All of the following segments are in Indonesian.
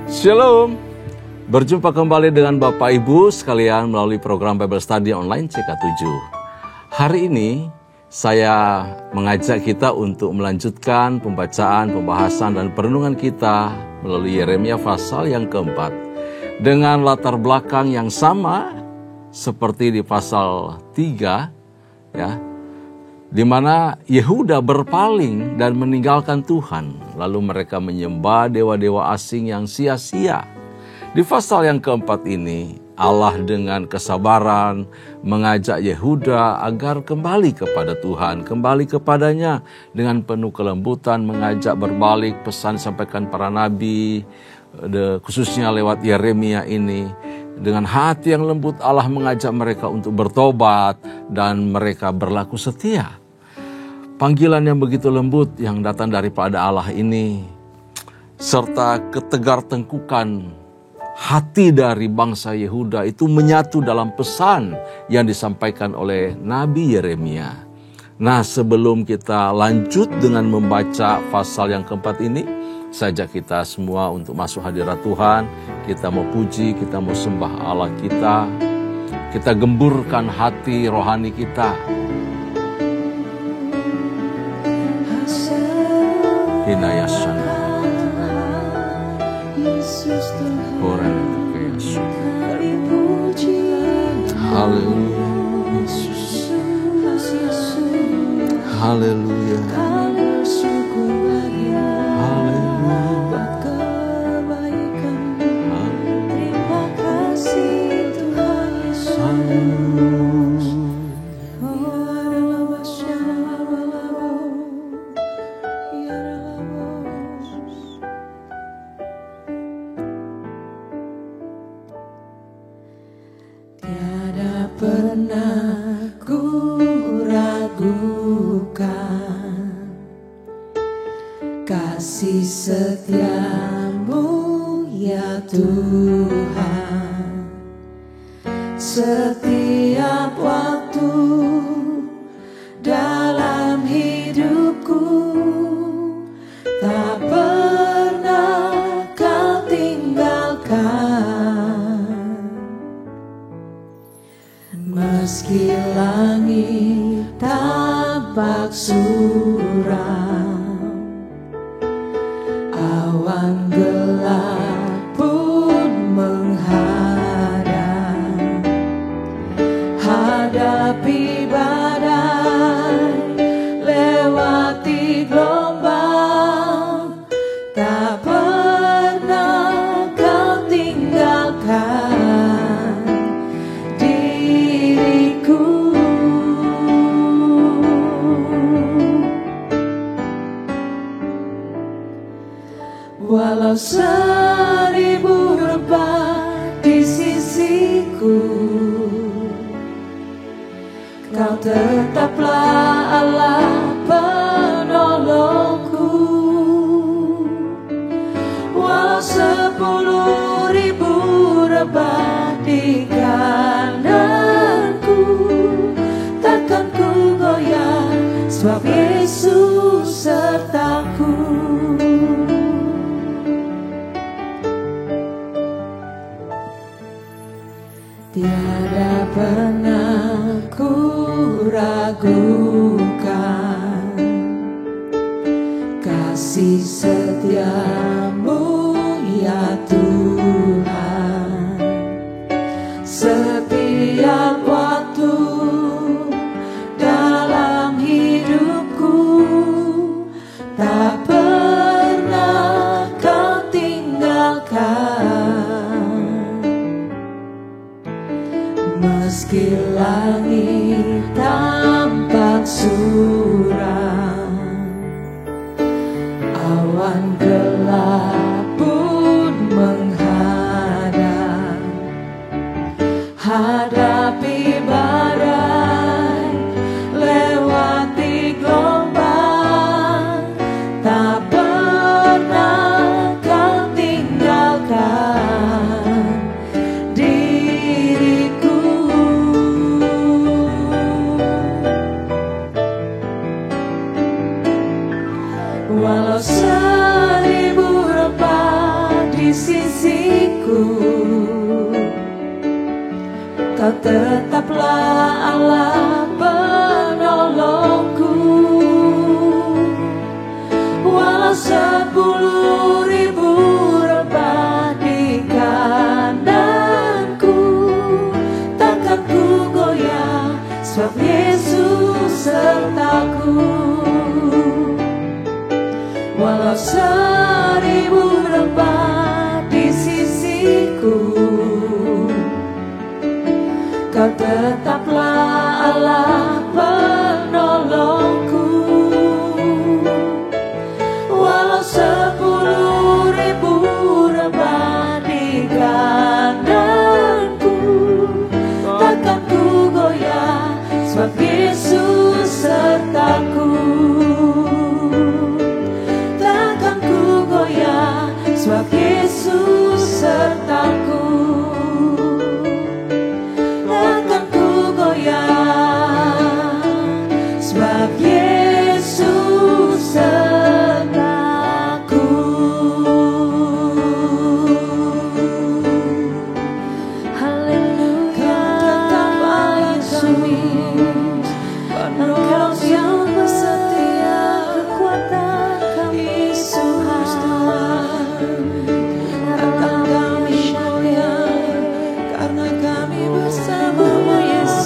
Shalom, berjumpa kembali dengan Bapak Ibu sekalian melalui program Bible Study Online CK7. Hari ini saya mengajak kita untuk melanjutkan pembacaan, pembahasan, dan perenungan kita melalui Yeremia pasal yang keempat dengan latar belakang yang sama seperti di pasal 3, ya, di mana Yehuda berpaling dan meninggalkan Tuhan, lalu mereka menyembah dewa-dewa asing yang sia-sia. Di pasal yang keempat ini, Allah dengan kesabaran mengajak Yehuda agar kembali kepada Tuhan, kembali kepadanya dengan penuh kelembutan, mengajak berbalik pesan disampaikan para nabi, khususnya lewat Yeremia ini. Dengan hati yang lembut Allah mengajak mereka untuk bertobat dan mereka berlaku setia. Panggilan yang begitu lembut yang datang daripada Allah ini, serta ketegar tengkukan hati dari bangsa Yehuda itu menyatu dalam pesan yang disampaikan oleh Nabi Yeremia. Nah, sebelum kita lanjut dengan membaca pasal yang keempat ini, sajak kita semua untuk masuk hadirat Tuhan. Kita mau puji, kita mau sembah Allah kita gemburkan hati rohani kita. Hinayasan Haleluya, haleluya, kasih setiamu ya Tuhan, setiap waktu dalam hidupku tak pernah kau tinggalkan. Meski langit tampak suram, awan gelap pun menghadang, hadapi badai, lewati gelombang, tak pernah kau tinggalkan diriku. Walau 1000 rebah di sisiku, kau tetaplah Allah penolongku. Walau 10.000 rebah di kananku, takkan ku goyah, sebab Yesus sertaku. Tiada pernah ku ragukan kasih setiamu ya Tuhan, setiap waktu dalam hidupku tak pernah kau tinggalkan. Meski langit tampak suram, awan gelap pun menghadang, hadapi badai, lewati gelombang, tak pernah kau tinggalkan diriku. Walau 1000 tetaplah Allah penolongku. Walau 10.000 rebah di kananku, takkan ku goyah, sebab Yesus sertaku. Walau 1000 rebah di sisiku, Kau tetaplah Allah penolongku. Walau 10.000 rebah di kananku, takkan ku goyah, sebab Yesus sertaku. Takkan ku goyah, sebab Yesus sertaku. Takkan ku goyah, sebab Yesus sertaku. Haleluya, Engkau yang setia, kekuatan kami Tuhan. Harta kami goyah, karena kami bersama Yesus.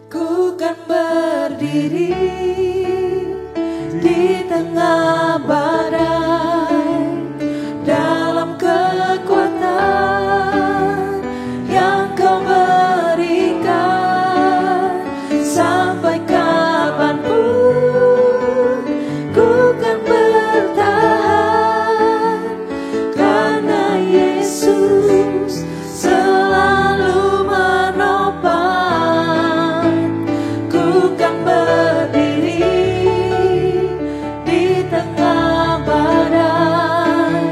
Ku kan berdiri di tengah badai, dalam kekuatan yang Kau berikan. Sampai kapanpun ku kan bertahan, karena Yesus selalu menopang. Ku kan berdiri di tengah badai,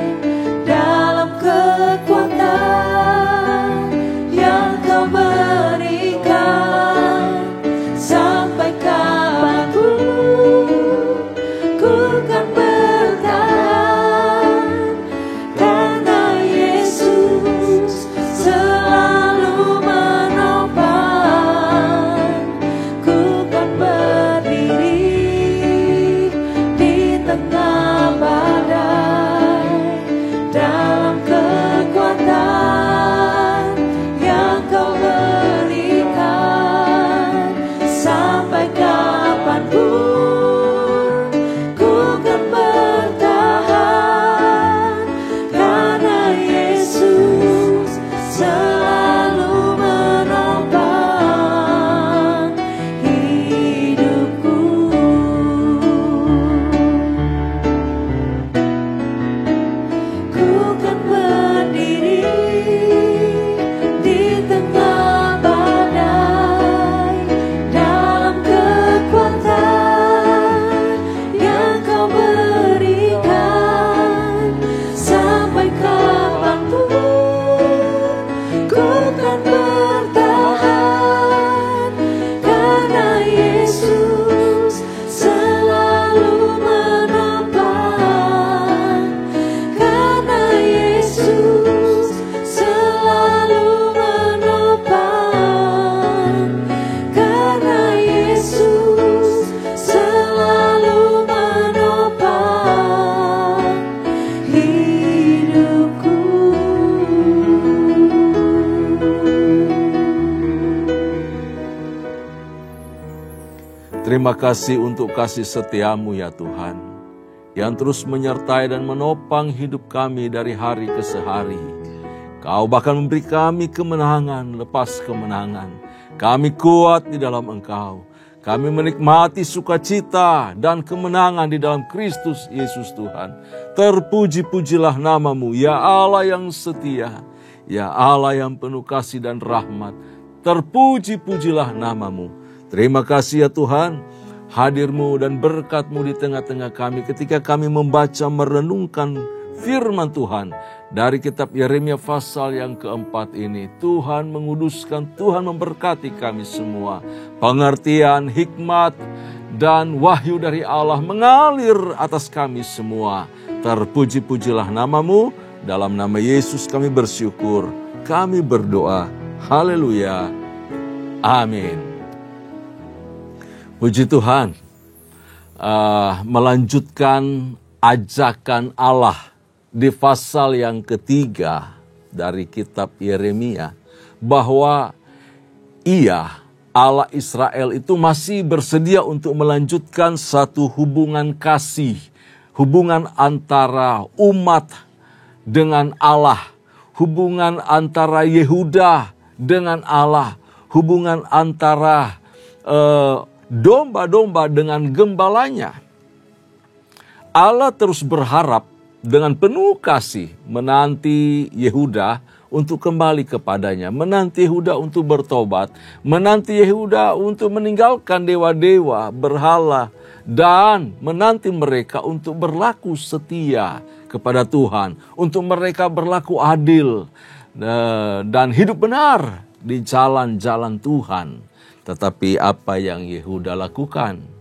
dalam kekuatan yang Kau berikan. Sampai kapanpun ku kan bertahan, karena Yesus selalu menopang. Ku kan berdiri di tengah badai, dalam kekuatan yang Kau berikan. Sampai kapanpun ku kan bertahan, karena Yesus selalu menopang hidupku. Ku kan berdiri di tengah badai, dalam kekuatan yang Kau berikan. Sampai kapanpun ku kan bertahan, karena Yesus selalu menopang. Karena Yesus selalu menopang. Karena Yesus selalu menopang hidupku. Terima kasih untuk kasih setiamu ya Tuhan, yang terus menyertai dan menopang hidup kami dari hari ke sehari. Kau bahkan memberi kami kemenangan lepas kemenangan. Kami kuat di dalam Engkau. Kami menikmati sukacita dan kemenangan di dalam Kristus Yesus Tuhan. Terpuji-pujilah namamu, ya Allah yang setia, ya Allah yang penuh kasih dan rahmat. Terpuji-pujilah namamu. Terima kasih ya Tuhan, hadir-Mu dan berkat-Mu di tengah-tengah kami ketika kami membaca merenungkan firman Tuhan dari kitab Yeremia pasal yang keempat ini. Tuhan menguduskan, Tuhan memberkati kami semua. Pengertian, hikmat, dan wahyu dari Allah mengalir atas kami semua. Terpuji-pujilah namamu, dalam nama Yesus kami bersyukur, kami berdoa. Haleluya. Amin. Puji Tuhan. Melanjutkan ajakan Allah di pasal yang ketiga dari kitab Yeremia, bahwa Allah Israel itu masih bersedia untuk melanjutkan satu hubungan kasih, hubungan antara umat dengan Allah, hubungan antara Yehuda dengan Allah, hubungan antara domba-domba dengan gembalanya. Allah terus berharap dengan penuh kasih menanti Yehuda untuk kembali kepadanya, menanti Yehuda untuk bertobat, menanti Yehuda untuk meninggalkan dewa-dewa, berhala, dan menanti mereka untuk berlaku setia kepada Tuhan, untuk mereka berlaku adil dan hidup benar di jalan-jalan Tuhan. Tetapi apa yang Yehuda lakukan?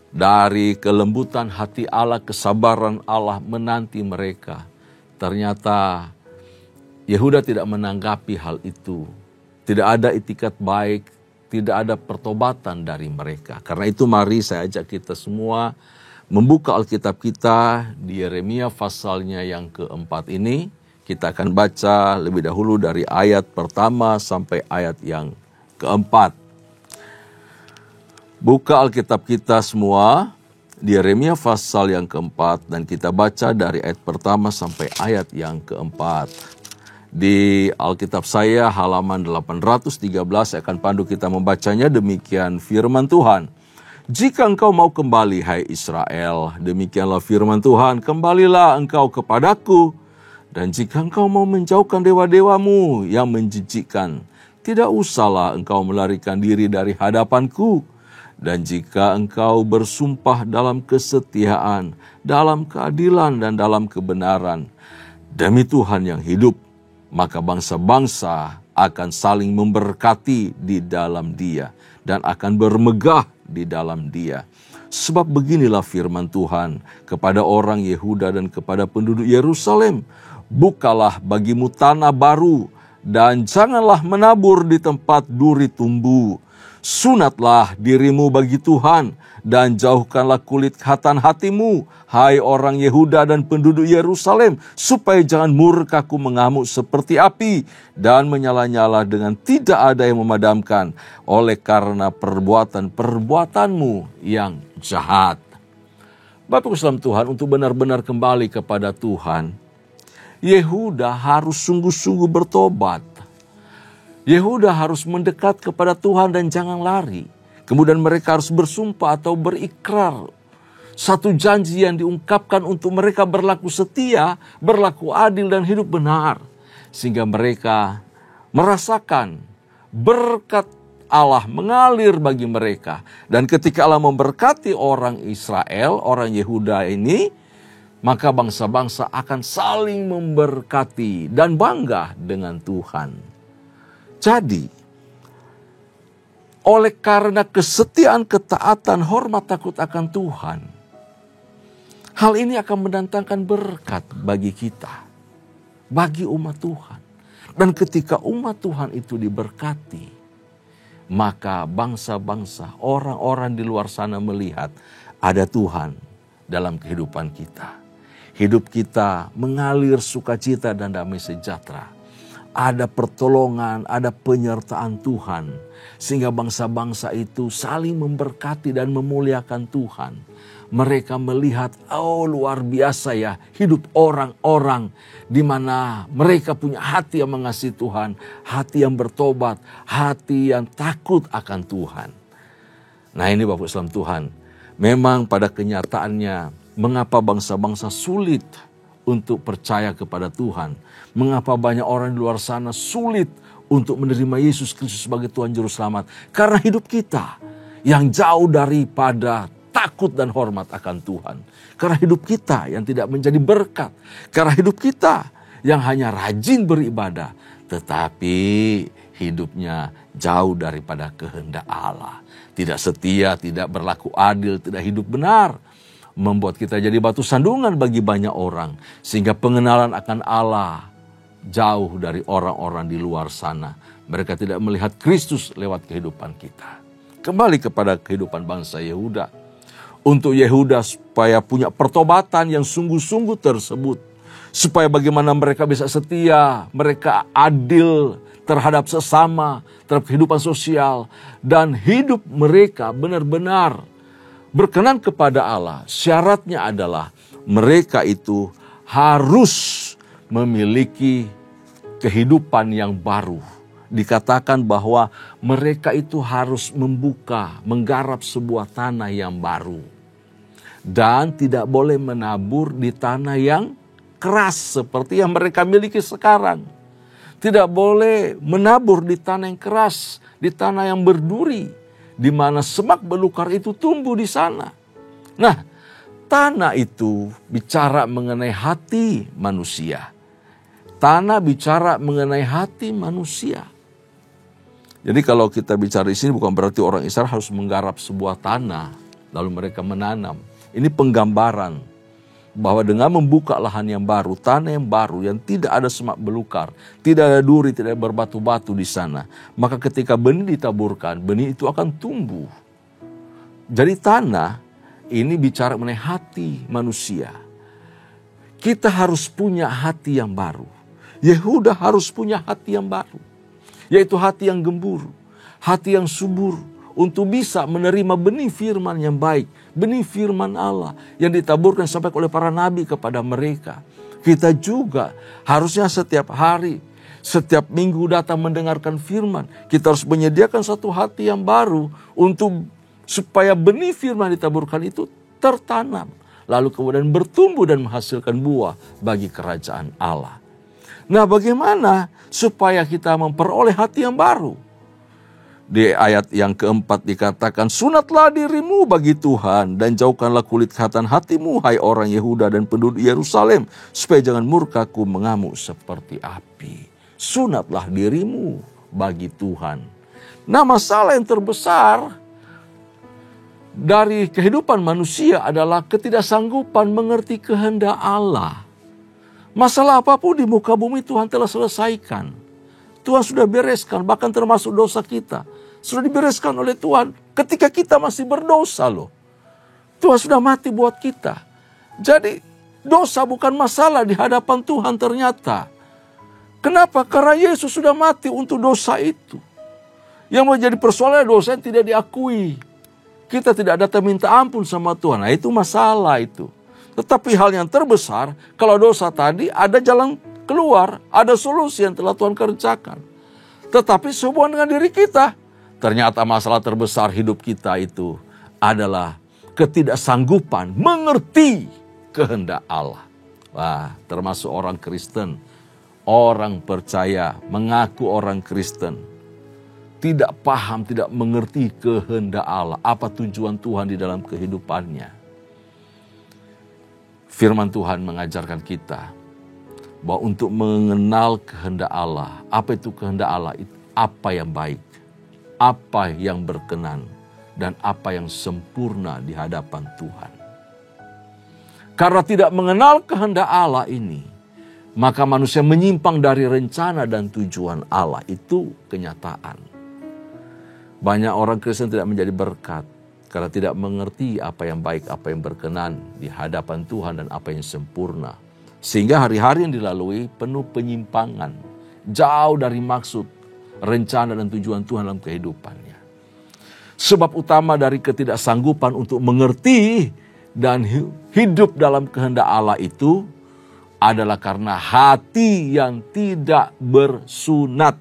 Dari kelembutan hati Allah, kesabaran Allah menanti mereka. Ternyata Yehuda tidak menanggapi hal itu. Tidak ada itikat baik, tidak ada pertobatan dari mereka. Karena itu mari saya ajak kita semua membuka Alkitab kita di Yeremia pasalnya yang keempat ini. Kita akan baca lebih dahulu dari ayat pertama sampai ayat yang keempat. Buka Alkitab kita semua di Yeremia pasal yang keempat, dan kita baca dari ayat pertama sampai ayat yang keempat. Di Alkitab saya halaman 813, saya akan pandu kita membacanya. Demikian firman Tuhan. Jika engkau mau kembali, hai Israel, demikianlah firman Tuhan, kembalilah engkau kepadaku. Dan jika engkau mau menjauhkan dewa-dewamu yang menjijikkan, tidak usahlah engkau melarikan diri dari hadapanku. Dan jika engkau bersumpah dalam kesetiaan, dalam keadilan dan dalam kebenaran, demi Tuhan yang hidup, maka bangsa-bangsa akan saling memberkati di dalam Dia dan akan bermegah di dalam Dia. Sebab beginilah firman Tuhan kepada orang Yehuda dan kepada penduduk Yerusalem, bukalah bagimu tanah baru dan janganlah menabur di tempat duri tumbuh. Sunatlah dirimu bagi Tuhan dan jauhkanlah kulit khatan hatimu, hai orang Yehuda dan penduduk Yerusalem, supaya jangan murkaku mengamuk seperti api dan menyala-nyala dengan tidak ada yang memadamkan oleh karena perbuatan-perbuatanmu yang jahat. Bapak Islam Tuhan, untuk benar-benar kembali kepada Tuhan, Yehuda harus sungguh-sungguh bertobat. Yehuda harus mendekat kepada Tuhan dan jangan lari. Kemudian mereka harus bersumpah atau berikrar. Satu janji yang diungkapkan untuk mereka berlaku setia, berlaku adil dan hidup benar. Sehingga mereka merasakan berkat Allah mengalir bagi mereka. Dan ketika Allah memberkati orang Israel, orang Yehuda ini, maka bangsa-bangsa akan saling memberkati dan bangga dengan Tuhan. Jadi, oleh karena kesetiaan, ketaatan, hormat, takut akan Tuhan, hal ini akan mendatangkan berkat bagi kita, bagi umat Tuhan. Dan ketika umat Tuhan itu diberkati, maka bangsa-bangsa, orang-orang di luar sana melihat ada Tuhan dalam kehidupan kita. Hidup kita mengalir sukacita dan damai sejahtera. Ada pertolongan, ada penyertaan Tuhan. Sehingga bangsa-bangsa itu saling memberkati dan memuliakan Tuhan. Mereka melihat, oh luar biasa ya hidup orang-orang di mana mereka punya hati yang mengasihi Tuhan, hati yang bertobat, hati yang takut akan Tuhan. Nah ini Bapak Islam Tuhan, memang pada kenyataannya mengapa bangsa-bangsa sulit untuk percaya kepada Tuhan. Mengapa banyak orang di luar sana sulit untuk menerima Yesus Kristus sebagai Tuhan Juru Selamat? Karena hidup kita yang jauh daripada takut dan hormat akan Tuhan. Karena hidup kita yang tidak menjadi berkat. Karena hidup kita yang hanya rajin beribadah, tetapi hidupnya jauh daripada kehendak Allah. Tidak setia, tidak berlaku adil, tidak hidup benar. Membuat kita jadi batu sandungan bagi banyak orang. Sehingga pengenalan akan Allah jauh dari orang-orang di luar sana. Mereka tidak melihat Kristus lewat kehidupan kita. Kembali kepada kehidupan bangsa Yehuda. Untuk Yehuda supaya punya pertobatan yang sungguh-sungguh tersebut. Supaya bagaimana mereka bisa setia, mereka adil terhadap sesama, terhadap kehidupan sosial. Dan hidup mereka benar-benar berkenan kepada Allah. Syaratnya adalah mereka itu harus memiliki kehidupan yang baru. Dikatakan bahwa mereka itu harus menggarap sebuah tanah yang baru. Dan tidak boleh menabur di tanah yang keras seperti yang mereka miliki sekarang. Tidak boleh menabur di tanah yang keras, di tanah yang berduri, di mana semak belukar itu tumbuh di sana. Nah, tanah itu bicara mengenai hati manusia. Tanah bicara mengenai hati manusia. Jadi kalau kita bicara di sini bukan berarti orang Israel harus menggarap sebuah tanah lalu mereka menanam. Ini penggambaran bahwa dengan membuka lahan yang baru, tanah yang baru yang tidak ada semak belukar, tidak ada duri, tidak ada berbatu-batu di sana, maka ketika benih ditaburkan, benih itu akan tumbuh. Jadi tanah ini bicara mengenai hati manusia. Kita harus punya hati yang baru. Yehuda harus punya hati yang baru, yaitu hati yang gembur, hati yang subur, untuk bisa menerima benih firman yang baik, benih firman Allah yang ditaburkan sampai oleh para nabi kepada mereka. Kita juga harusnya setiap hari, setiap minggu datang mendengarkan firman. Kita harus menyediakan satu hati yang baru untuk supaya benih firman ditaburkan itu tertanam, lalu kemudian bertumbuh dan menghasilkan buah bagi kerajaan Allah. Nah, bagaimana supaya kita memperoleh hati yang baru? Di ayat yang keempat dikatakan, sunatlah dirimu bagi Tuhan dan jauhkanlah kulit kehatan hatimu, hai orang Yehuda dan penduduk Yerusalem, supaya jangan murkaku mengamuk seperti api. Sunatlah dirimu bagi Tuhan. Nah, masalah yang terbesar dari kehidupan manusia adalah ketidaksanggupan mengerti kehendak Allah. Masalah apapun di muka bumi Tuhan telah selesaikan. Tuhan sudah bereskan, bahkan termasuk dosa kita. Sudah dibereskan oleh Tuhan ketika kita masih berdosa loh. Tuhan sudah mati buat kita. Jadi dosa bukan masalah di hadapan Tuhan ternyata. Kenapa? Karena Yesus sudah mati untuk dosa itu. Yang menjadi persoalan dosa yang tidak diakui. Kita tidak datang minta ampun sama Tuhan. Nah, itu masalah itu. Tetapi hal yang terbesar, kalau dosa tadi ada jalan keluar, ada solusi yang telah Tuhan kerjakan. Tetapi sehubungan dengan diri kita, ternyata masalah terbesar hidup kita itu adalah ketidaksanggupan mengerti kehendak Allah. Wah, termasuk orang Kristen, orang percaya, mengaku orang Kristen, tidak paham, tidak mengerti kehendak Allah, apa tujuan Tuhan di dalam kehidupannya. Firman Tuhan mengajarkan kita bahwa untuk mengenal kehendak Allah, apa itu kehendak Allah, apa yang baik, apa yang berkenan, dan apa yang sempurna di hadapan Tuhan. Karena tidak mengenal kehendak Allah ini, maka manusia menyimpang dari rencana dan tujuan Allah. Itu kenyataan. Banyak orang Kristen tidak menjadi berkat karena tidak mengerti apa yang baik, apa yang berkenan di hadapan Tuhan dan apa yang sempurna. Sehingga hari-hari yang dilalui penuh penyimpangan, jauh dari maksud, rencana dan tujuan Tuhan dalam kehidupannya. Sebab utama dari ketidaksanggupan untuk mengerti dan hidup dalam kehendak Allah itu adalah karena hati yang tidak bersunat.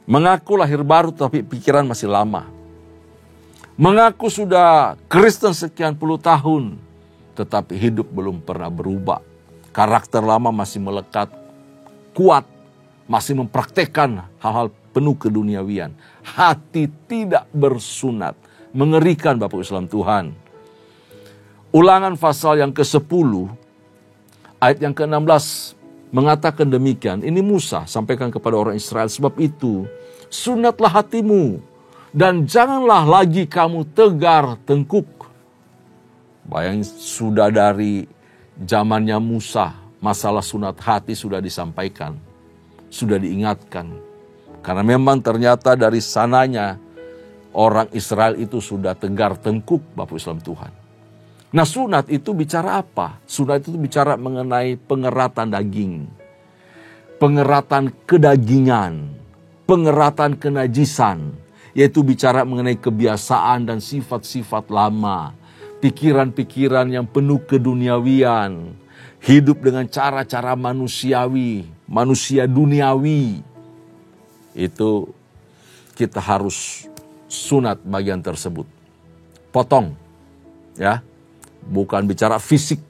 Mengaku lahir baru tapi pikiran masih lama. Mengaku sudah Kristen sekian puluh tahun tetapi hidup belum pernah berubah. Karakter lama masih melekat kuat, masih mempraktekkan hal-hal penuh keduniawian. Hati tidak bersunat. Mengerikan Bapak Islam Tuhan. Ulangan pasal yang ke-10, ayat yang ke-16 mengatakan demikian. Ini Musa sampaikan kepada orang Israel, sebab itu sunatlah hatimu dan janganlah lagi kamu tegar tengkuk. Bayangin, sudah dari zamannya Musa masalah sunat hati sudah disampaikan, sudah diingatkan. Karena memang ternyata dari sananya orang Israel itu sudah tegar tengkuk, Bapak Islam Tuhan. Nah, sunat itu bicara apa? Sunat itu bicara mengenai pengeratan daging, pengeratan kedagingan, pengeratan kenajisan, yaitu bicara mengenai kebiasaan dan sifat-sifat lama, pikiran-pikiran yang penuh keduniawian, hidup dengan cara-cara manusiawi, manusia duniawi. Itu kita harus sunat bagian tersebut. Potong, ya. Bukan bicara fisik.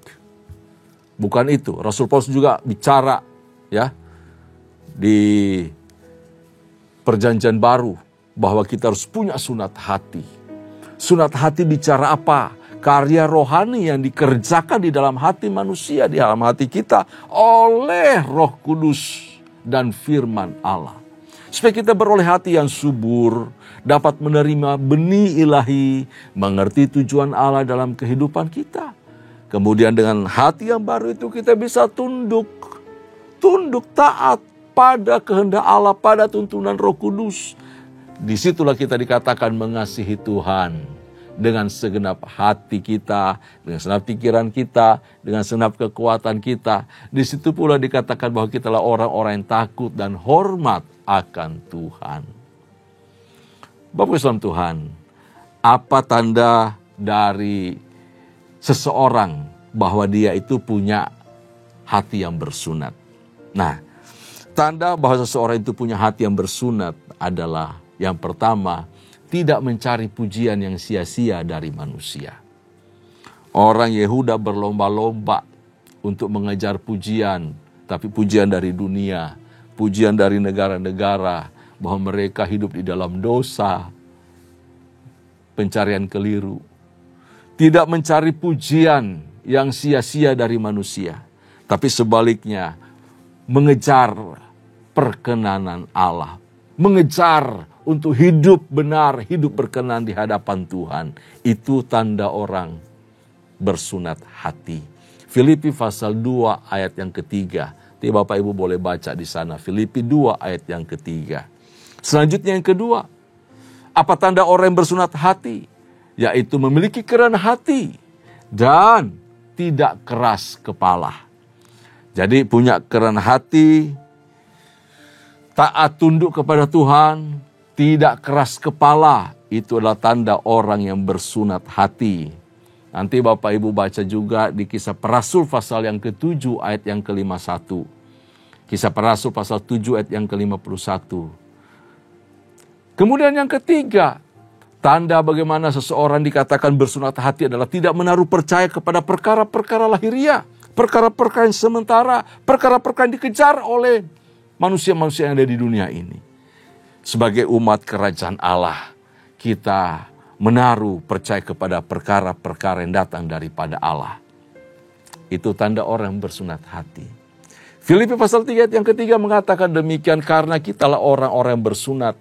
Bukan itu. Rasul Paulus juga bicara, ya, di Perjanjian Baru bahwa kita harus punya sunat hati. Sunat hati bicara apa? Karya rohani yang dikerjakan di dalam hati manusia, di dalam hati kita oleh Roh Kudus dan firman Allah. Supaya kita beroleh hati yang subur, dapat menerima benih ilahi, mengerti tujuan Allah dalam kehidupan kita. Kemudian dengan hati yang baru itu kita bisa tunduk taat pada kehendak Allah, pada tuntunan Roh Kudus. Disitulah kita dikatakan mengasihi Tuhan dengan segenap hati kita, dengan segenap pikiran kita, dengan segenap kekuatan kita. Di situ pula dikatakan bahwa kita adalah orang-orang yang takut dan hormat akan Tuhan. Bapak Islam Tuhan, apa tanda dari seseorang bahwa dia itu punya hati yang bersunat? Nah, tanda bahwa seseorang itu punya hati yang bersunat adalah yang pertama, tidak mencari pujian yang sia-sia dari manusia. Orang Yehuda berlomba-lomba untuk mengejar pujian, tapi pujian dari dunia, pujian dari negara-negara, bahwa mereka hidup di dalam dosa, pencarian keliru. Tidak mencari pujian yang sia-sia dari manusia, tapi sebaliknya mengejar perkenanan Allah, mengejar untuk hidup benar, hidup berkenan di hadapan Tuhan. Itu tanda orang bersunat hati. Filipi pasal 2 ayat yang ketiga. Nanti Bapak Ibu boleh baca di sana. Filipi 2 ayat yang ketiga. Selanjutnya yang kedua, apa tanda orang yang bersunat hati? Yaitu memiliki kerendahan hati dan tidak keras kepala. Jadi punya kerendahan hati, taat tunduk kepada Tuhan, tidak keras kepala. Itu adalah tanda orang yang bersunat hati. Nanti Bapak Ibu baca juga di Kisah Para Rasul pasal yang ke-7 ayat yang ke-51. Kisah Para Rasul pasal 7 ayat yang ke-51. Kemudian yang ketiga, tanda bagaimana seseorang dikatakan bersunat hati adalah tidak menaruh percaya kepada perkara-perkara lahiriah, perkara-perkara yang sementara, perkara-perkara yang dikejar oleh manusia-manusia yang ada di dunia ini. Sebagai umat kerajaan Allah, kita menaruh percaya kepada perkara-perkara yang datang daripada Allah. Itu tanda orang bersunat hati. Filipi pasal 3 ayat yang ketiga mengatakan demikian, karena kitalah orang-orang yang bersunat,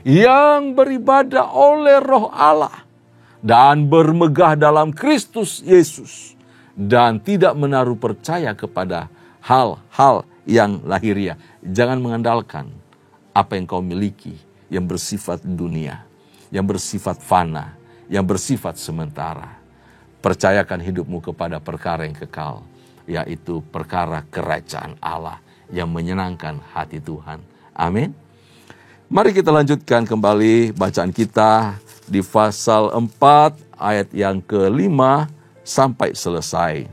yang beribadah oleh Roh Allah dan bermegah dalam Kristus Yesus, dan tidak menaruh percaya kepada hal-hal yang lahiriah. Jangan mengandalkan apa yang kau miliki yang bersifat dunia, yang bersifat fana, yang bersifat sementara. Percayakan hidupmu kepada perkara yang kekal, yaitu perkara kerajaan Allah yang menyenangkan hati Tuhan. Amin. Mari kita lanjutkan kembali bacaan kita di pasal 4 ayat yang ke-5 sampai selesai.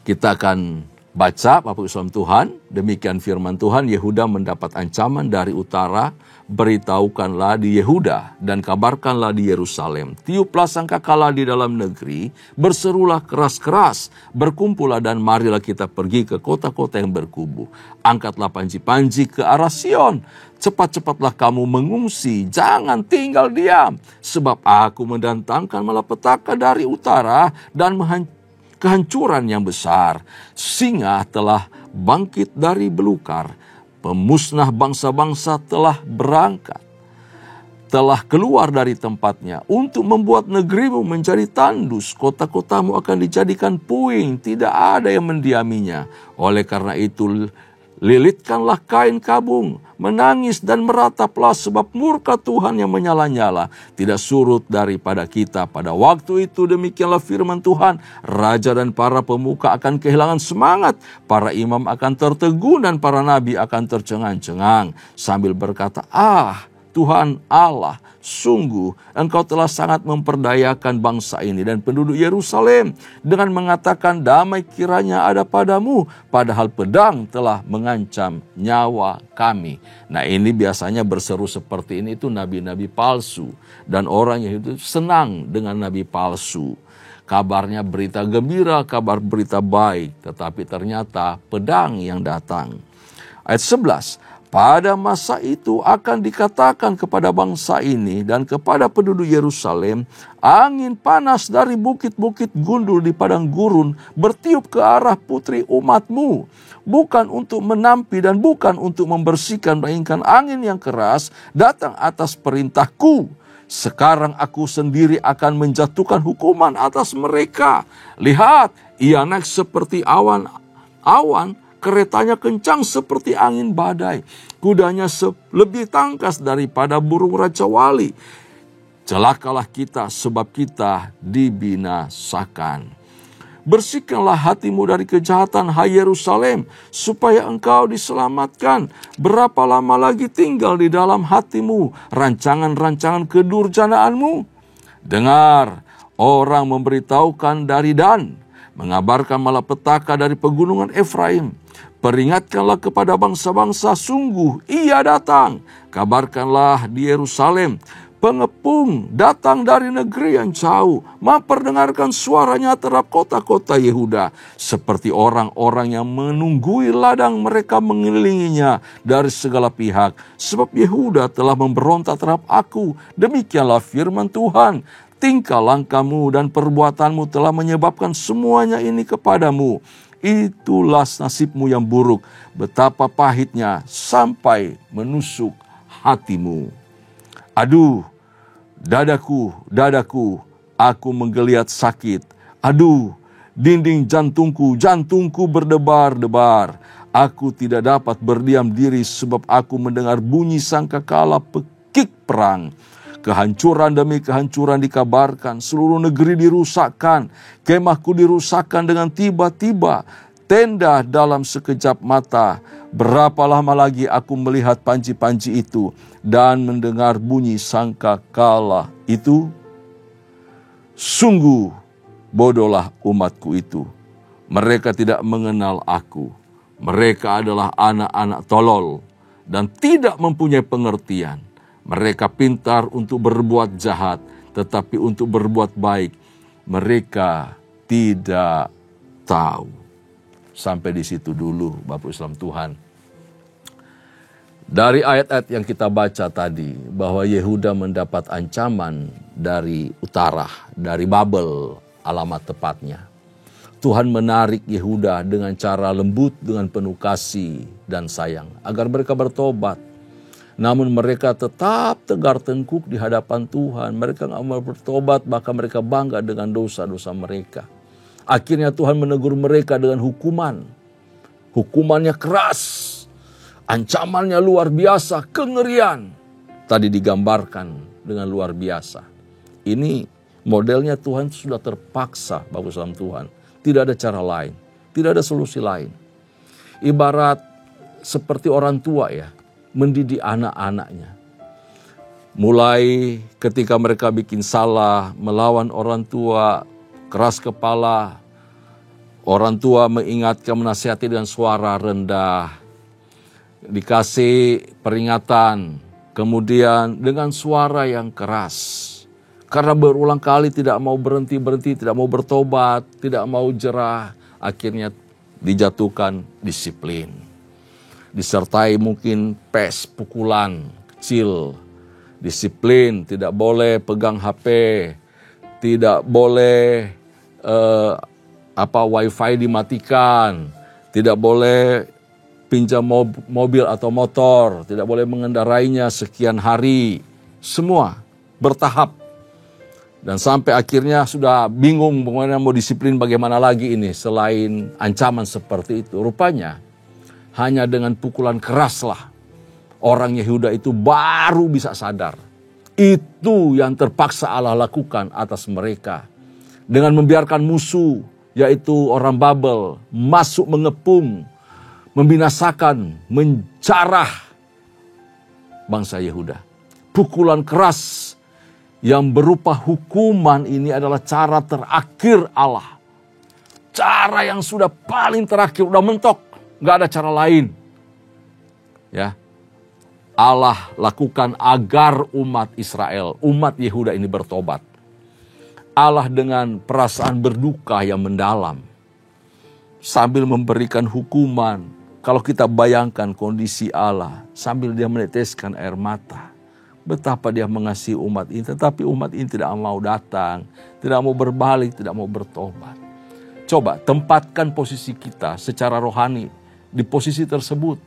Kita akan baca, Bapak Islam Tuhan, demikian firman Tuhan. Yehuda mendapat ancaman dari utara, beritahukanlah di Yehuda dan kabarkanlah di Yerusalem. Tiuplah sangkakala di dalam negeri, berserulah keras-keras, berkumpullah dan marilah kita pergi ke kota-kota yang berkubu. Angkatlah panji-panji ke arah Sion, cepat-cepatlah kamu mengungsi, jangan tinggal diam, sebab aku mendatangkan malapetaka dari utara dan kehancuran yang besar. Singa telah bangkit dari belukar. Pemusnah bangsa-bangsa telah berangkat, telah keluar dari tempatnya untuk membuat negerimu menjadi tandus. Kota-kotamu akan dijadikan puing, tidak ada yang mendiaminya. Oleh karena itu, lilitkanlah kain kabung, menangis dan merataplah, sebab murka Tuhan yang menyala-nyala tidak surut daripada kita. Pada waktu itu demikianlah firman Tuhan, raja dan para pemuka akan kehilangan semangat, para imam akan tertegun dan para nabi akan tercengang-cengang sambil berkata, Tuhan Allah, sungguh Engkau telah sangat memperdayakan bangsa ini dan penduduk Yerusalem dengan mengatakan damai kiranya ada padamu, padahal pedang telah mengancam nyawa kami. Nah, ini biasanya berseru seperti ini itu nabi-nabi palsu, dan orang Yahudi senang dengan nabi palsu. Kabarnya berita gembira, kabar berita baik, tetapi ternyata pedang yang datang. Ayat 11. Pada masa itu akan dikatakan kepada bangsa ini dan kepada penduduk Yerusalem, angin panas dari bukit-bukit gundul di padang gurun bertiup ke arah putri umatmu. Bukan untuk menampi dan bukan untuk membersihkan, melainkan angin yang keras datang atas perintahku. Sekarang aku sendiri akan menjatuhkan hukuman atas mereka. Lihat, ia naik seperti awan, keretanya kencang seperti angin badai. Kudanya lebih tangkas daripada burung raja wali. Celakalah kita sebab kita dibinasakan. Bersihkanlah hatimu dari kejahatan, hai Yerusalem, supaya engkau diselamatkan. Berapa lama lagi tinggal di dalam hatimu rancangan-rancangan kedurjanaanmu? Dengar, orang memberitahukan dari Dan, mengabarkan malapetaka dari pegunungan Efraim. Peringatkanlah kepada bangsa-bangsa, sungguh ia datang. Kabarkanlah di Yerusalem, pengepung datang dari negeri yang jauh. Memperdengarkan suaranya terhadap kota-kota Yehuda. Seperti orang-orang yang menunggui ladang, mereka mengelilinginya dari segala pihak. Sebab Yehuda telah memberontak terhadap aku. Demikianlah firman Tuhan. Tingkah langkahmu dan perbuatanmu telah menyebabkan semuanya ini kepadamu. Itulah nasibmu yang buruk, betapa pahitnya sampai menusuk hatimu. Aduh, dadaku, aku menggeliat sakit. Aduh, dinding jantungku berdebar-debar. Aku tidak dapat berdiam diri sebab aku mendengar bunyi sangkakala pekik perang. Kehancuran demi kehancuran dikabarkan, seluruh negeri dirusakkan, kemahku dirusakkan dengan tiba-tiba, tenda dalam sekejap mata. Berapa lama lagi aku melihat panji-panji itu dan mendengar bunyi sangkakala itu? Sungguh bodohlah umatku itu. Mereka tidak mengenal aku. Mereka adalah anak-anak tolol dan tidak mempunyai pengertian. Mereka pintar untuk berbuat jahat, tetapi untuk berbuat baik mereka tidak tahu. Sampai di situ dulu, Bapak Islam Tuhan. Dari ayat-ayat yang kita baca tadi, bahwa Yehuda mendapat ancaman dari utara, dari Babel, alamat tepatnya. Tuhan menarik Yehuda dengan cara lembut, dengan penuh kasih dan sayang, agar mereka bertobat. Namun mereka tetap tegar tengkuk di hadapan Tuhan. Mereka tidak mau bertobat, bahkan mereka bangga dengan dosa-dosa mereka. Akhirnya Tuhan menegur mereka dengan hukuman. Hukumannya keras, ancamannya luar biasa, kengerian. Tadi digambarkan dengan luar biasa. Ini modelnya Tuhan sudah terpaksa, bagus dalam Tuhan. Tidak ada cara lain, tidak ada solusi lain. Ibarat seperti orang tua ya, mendidik anak-anaknya. Mulai ketika mereka bikin salah, melawan orang tua, keras kepala, orang tua mengingatkan, menasihati dengan suara rendah, dikasih peringatan, kemudian dengan suara yang keras. Karena berulang kali tidak mau berhenti, tidak mau bertobat, tidak mau jerah, akhirnya dijatuhkan disiplin. Disertai mungkin pukulan kecil, disiplin, tidak boleh pegang HP, tidak boleh wifi dimatikan, Tidak boleh pinjam mobil atau motor, tidak boleh mengendarainya sekian hari. Semua bertahap. Dan sampai akhirnya sudah bingung bagaimana mau disiplin bagaimana lagi ini selain ancaman seperti itu. Rupanya hanya dengan pukulan keraslah orang Yehuda itu baru bisa sadar. Itu yang terpaksa Allah lakukan atas mereka. Dengan membiarkan musuh, yaitu orang Babel, masuk mengepung, membinasakan, menjarah bangsa Yehuda. Pukulan keras yang berupa hukuman ini adalah cara terakhir Allah. Cara yang sudah paling terakhir, udah mentok. Gak ada cara lain. Ya, Allah lakukan agar umat Israel, umat Yehuda ini bertobat. Allah dengan perasaan berduka yang mendalam. Sambil memberikan hukuman. Kalau kita bayangkan kondisi Allah, sambil dia meneteskan air mata. Betapa dia mengasihi umat ini, tetapi umat ini tidak mau datang, tidak mau berbalik, tidak mau bertobat. Coba tempatkan posisi kita secara rohani di posisi tersebut.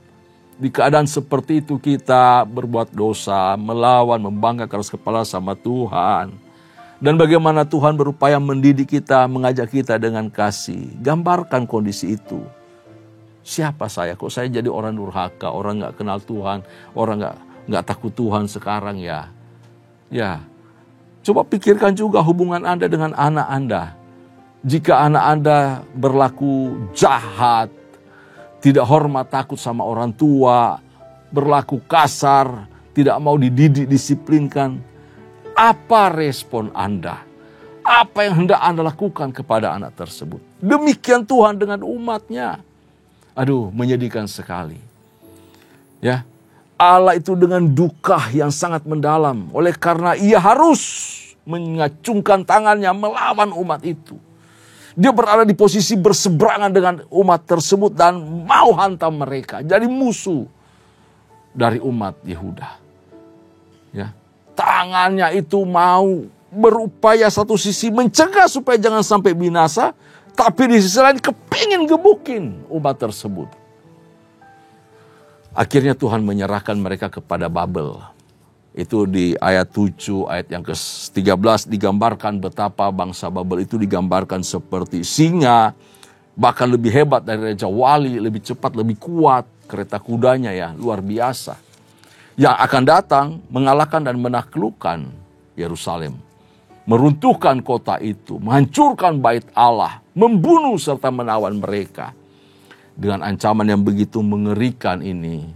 Di keadaan seperti itu kita berbuat dosa, melawan, membangkang keras kepala sama Tuhan. Dan bagaimana Tuhan berupaya mendidik kita, mengajak kita dengan kasih. Gambarkan kondisi itu. Siapa saya? Kok saya jadi orang durhaka, orang gak kenal Tuhan, orang gak takut Tuhan sekarang ya. Ya, coba pikirkan juga hubungan Anda dengan anak Anda. Jika anak Anda berlaku jahat, tidak hormat takut sama orang tua, berlaku kasar, tidak mau dididik, disiplinkan, apa respon Anda? Apa yang hendak Anda lakukan kepada anak tersebut? Demikian Tuhan dengan umatnya. Aduh, menyedihkan sekali. Ya, Allah itu dengan duka yang sangat mendalam. Oleh karena ia harus mengacungkan tangannya melawan umat itu. Dia berada di posisi berseberangan dengan umat tersebut dan mau hantam mereka. Jadi musuh dari umat Yehuda. Ya, tangannya itu mau berupaya satu sisi mencegah supaya jangan sampai binasa. Tapi di sisi lain kepingin gebukin umat tersebut. Akhirnya Tuhan menyerahkan mereka kepada Babel. Itu di ayat 7, ayat yang ke-13 digambarkan betapa bangsa Babel itu digambarkan seperti singa. Bahkan lebih hebat dari Raja Wali, lebih cepat, lebih kuat. Kereta kudanya ya, luar biasa. Yang akan datang mengalahkan dan menaklukkan Yerusalem. Meruntuhkan kota itu, menghancurkan bait Allah, membunuh serta menawan mereka. Dengan ancaman yang begitu mengerikan ini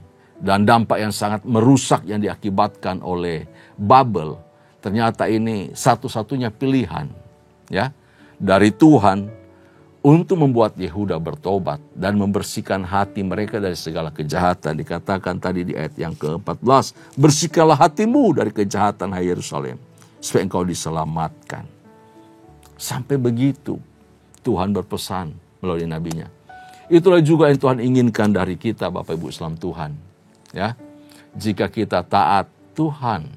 dan dampak yang sangat merusak yang diakibatkan oleh Babel, ternyata ini satu-satunya pilihan ya dari Tuhan untuk membuat Yehuda bertobat dan membersihkan hati mereka dari segala kejahatan. Dikatakan tadi di ayat yang ke-14, bersihkanlah hatimu dari kejahatan hai Yerusalem, supaya engkau diselamatkan. Sampai begitu Tuhan berpesan melalui nabinya. Itulah juga yang Tuhan inginkan dari kita, Bapak Ibu Islam Tuhan. Ya, jika kita taat, Tuhan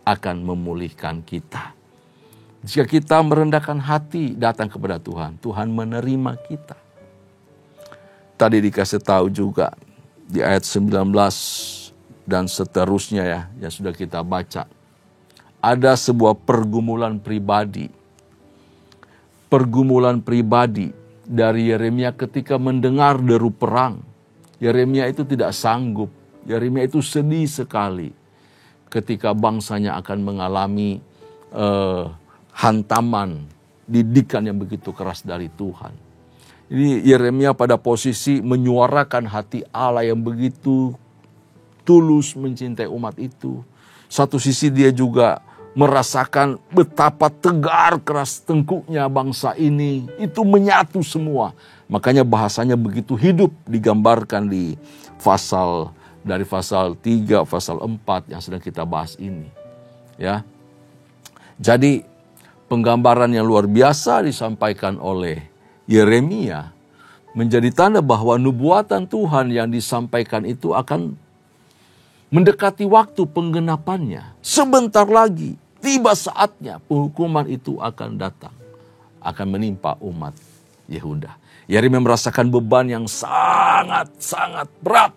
akan memulihkan kita. Jika kita merendahkan hati datang kepada Tuhan, Tuhan menerima kita. Tadi dikasih tahu juga di ayat 19 dan seterusnya ya, yang sudah kita baca. Ada sebuah pergumulan pribadi. Pergumulan pribadi dari Yeremia ketika mendengar deru perang. Yeremia itu tidak sanggup. Yeremia itu sedih sekali ketika bangsanya akan mengalami hantaman, didikan yang begitu keras dari Tuhan. Ini Yeremia pada posisi menyuarakan hati Allah yang begitu tulus mencintai umat itu. Satu sisi dia juga merasakan betapa tegar keras tengkuknya bangsa ini. Itu menyatu semua. Makanya bahasanya begitu hidup digambarkan di dari pasal 3, pasal 4 yang sedang kita bahas ini. Ya. Jadi penggambaran yang luar biasa disampaikan oleh Yeremia menjadi tanda bahwa nubuatan Tuhan yang disampaikan itu akan mendekati waktu penggenapannya. Sebentar lagi tiba saatnya penghukuman itu akan datang. Akan menimpa umat Yehuda. Yeremia merasakan beban yang sangat-sangat berat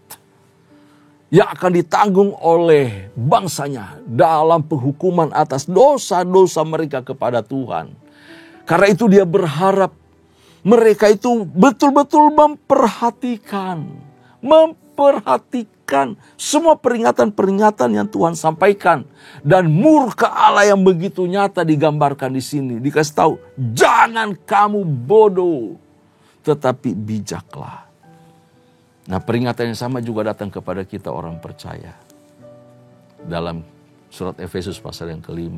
yang akan ditanggung oleh bangsanya dalam penghukuman atas dosa-dosa mereka kepada Tuhan. Karena itu dia berharap mereka itu betul-betul memperhatikan semua peringatan-peringatan yang Tuhan sampaikan. Dan murka Allah yang begitu nyata digambarkan di sini. Dikasih tahu, jangan kamu bodoh, tetapi bijaklah. Nah, peringatan yang sama juga datang kepada kita orang percaya. Dalam surat Efesus pasal yang ke-5,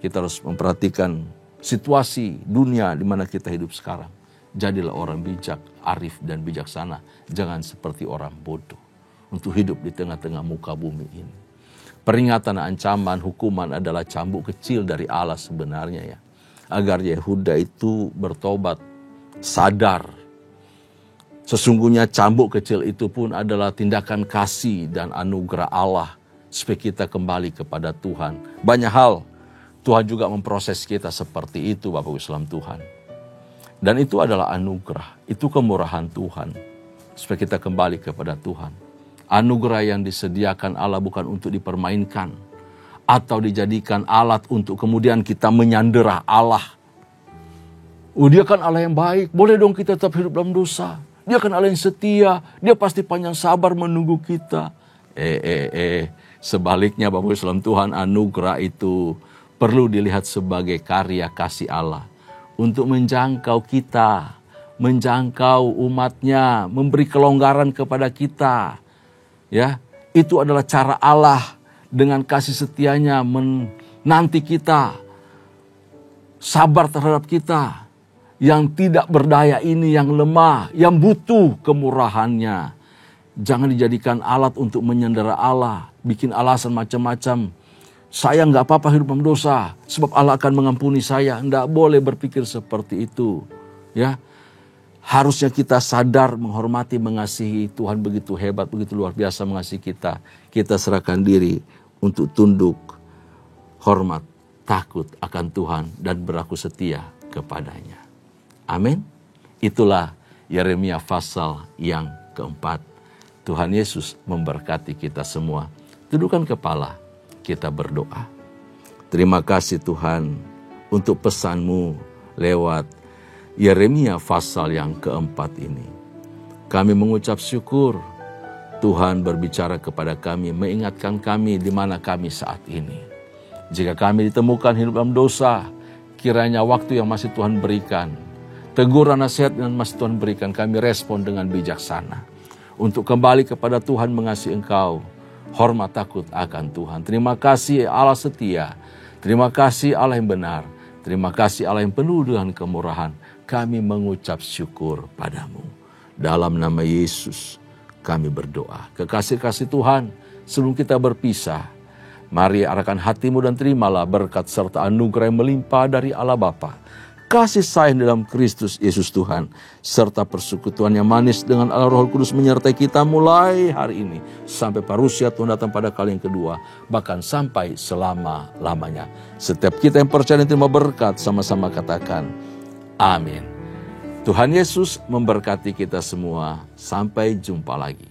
kita harus memperhatikan situasi dunia di mana kita hidup sekarang. Jadilah orang bijak, arif dan bijaksana. Jangan seperti orang bodoh untuk hidup di tengah-tengah muka bumi ini. Peringatan, ancaman, hukuman adalah cambuk kecil dari Allah sebenarnya ya. Agar Yehuda itu bertobat, sadar. Sesungguhnya cambuk kecil itu pun adalah tindakan kasih dan anugerah Allah supaya kita kembali kepada Tuhan. Banyak hal Tuhan juga memproses kita seperti itu, Bapak Ibu Islam Tuhan. Dan itu adalah anugerah, itu kemurahan Tuhan supaya kita kembali kepada Tuhan. Anugerah yang disediakan Allah bukan untuk dipermainkan atau dijadikan alat untuk kemudian kita menyandera Allah. Oh, dia kan Allah yang baik, boleh dong kita tetap hidup dalam dosa. Dia kan Allah yang setia, dia pasti panjang sabar menunggu kita. Sebaliknya Bapak Islam Tuhan, anugerah itu perlu dilihat sebagai karya kasih Allah. Untuk menjangkau kita, menjangkau umatnya, memberi kelonggaran kepada kita. Ya, itu adalah cara Allah dengan kasih setianya menanti kita. Sabar terhadap kita. Yang tidak berdaya ini, yang lemah, yang butuh kemurahannya. Jangan dijadikan alat untuk menyandera Allah. Bikin alasan macam-macam. Saya nggak apa-apa hidup dalam dosa, sebab Allah akan mengampuni saya. Nggak boleh berpikir seperti itu. Ya, harusnya kita sadar, menghormati, mengasihi Tuhan begitu hebat, begitu luar biasa mengasihi kita. Kita serahkan diri untuk tunduk, hormat, takut akan Tuhan, dan berlaku setia kepadanya. Amin. Itulah Yeremia pasal yang keempat. Tuhan Yesus memberkati kita semua. Tundukkan kepala, kita berdoa. Terima kasih Tuhan untuk pesan-Mu lewat Yeremia pasal yang keempat ini. Kami mengucap syukur Tuhan berbicara kepada kami, mengingatkan kami di mana kami saat ini. Jika kami ditemukan hidup dalam dosa, kiranya waktu yang masih Tuhan berikan, teguran nasihat yang masih Tuhan berikan, kami respon dengan bijaksana. Untuk kembali kepada Tuhan, mengasihi Engkau, hormat takut akan Tuhan. Terima kasih Allah setia, terima kasih Allah yang benar, terima kasih Allah yang penuh dengan kemurahan. Kami mengucap syukur padamu. Dalam nama Yesus kami berdoa. Kekasih-kasih Tuhan, sebelum kita berpisah, mari arahkan hatimu dan terimalah berkat serta anugerah yang melimpah dari Allah Bapa, kasih sayang dalam Kristus Yesus Tuhan, serta persekutuan yang manis dengan Allah Roh Kudus menyertai kita mulai hari ini sampai parusia Tuhan datang pada kali yang kedua, bahkan sampai selama-lamanya. Setiap kita yang percaya dan terima berkat, sama-sama katakan amin. Tuhan Yesus memberkati kita semua. Sampai jumpa lagi.